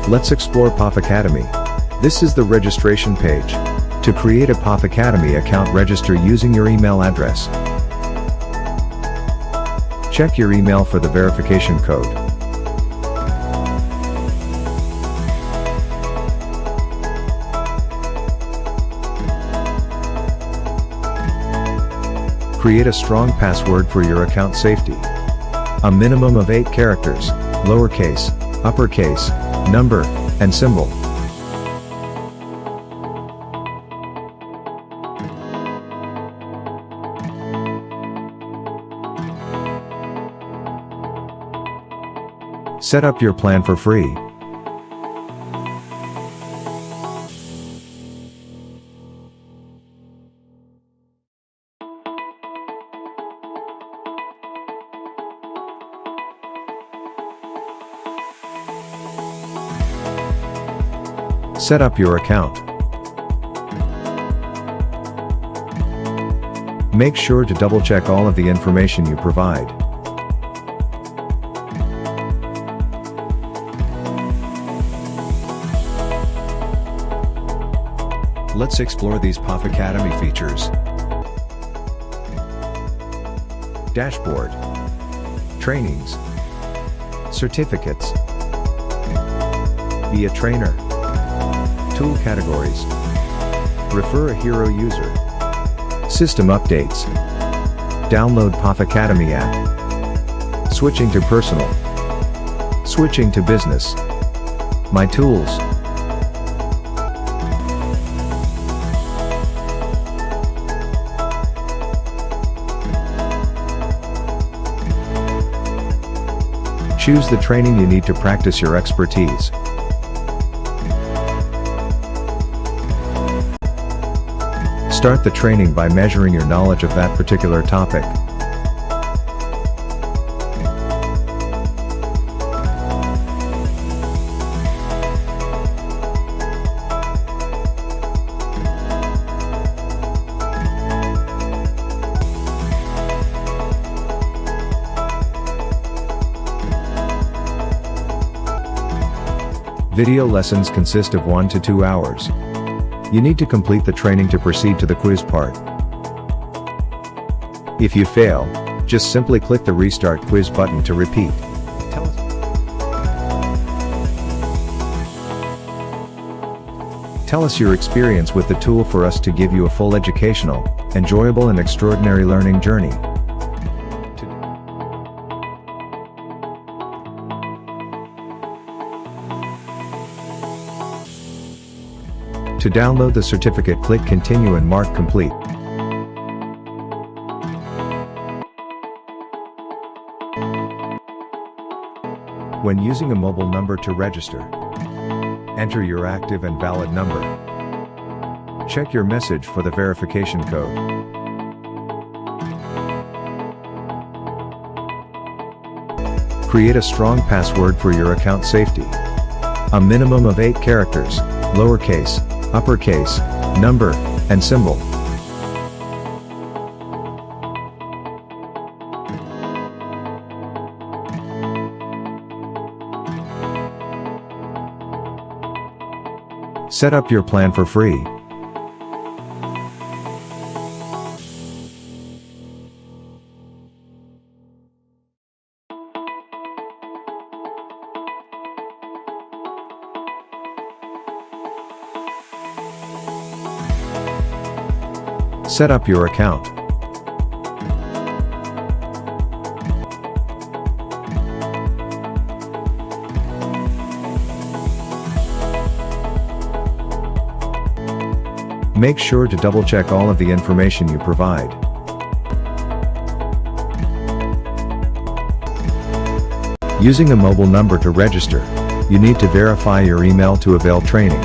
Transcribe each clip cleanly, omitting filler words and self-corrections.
Let's explore POFAcademy. This is the registration page. To create a POFAcademy account, register using your email address. Check your email for the verification code. Create a strong password for your account safety. A minimum of 8 characters, lowercase, uppercase, number, and symbol. Set up your plan for free. Set up your account. Make sure to double-check all of the information you provide. Let's explore these POFAcademy features. Dashboard, trainings, certificates, be a trainer, tool categories, refer a hero user, system updates, download POFAcademy app, switching to personal, switching to business, my tools. Choose the training you need to practice your expertise. Start the training by measuring your knowledge of that particular topic. Video lessons consist of 1 to 2 hours. You need to complete the training to proceed to the quiz part. If you fail, just simply click the Restart Quiz button to repeat. Tell us your experience with the tool for us to give you a full educational, enjoyable and extraordinary learning journey. To download the certificate, click Continue and mark Complete. When using a mobile number to register, enter your active and valid number. Check your message for the verification code. Create a strong password for your account safety. A minimum of 8 characters, lowercase, uppercase, number, and symbol. Set up your plan for free. Set up your account. Make sure to double-check all of the information you provide. Using a mobile number to register, you need to verify your email to avail training.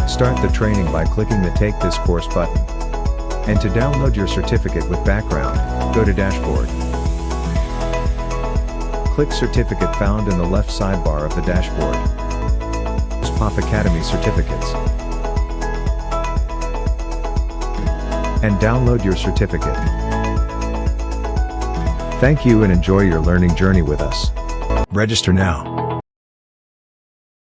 Start the training by clicking the Take This Course button. And to download your certificate with background, go to Dashboard. Click Certificate found in the left sidebar of the dashboard. Use POFAcademy certificates. and download your certificate. Thank you and enjoy your learning journey with us. Register now.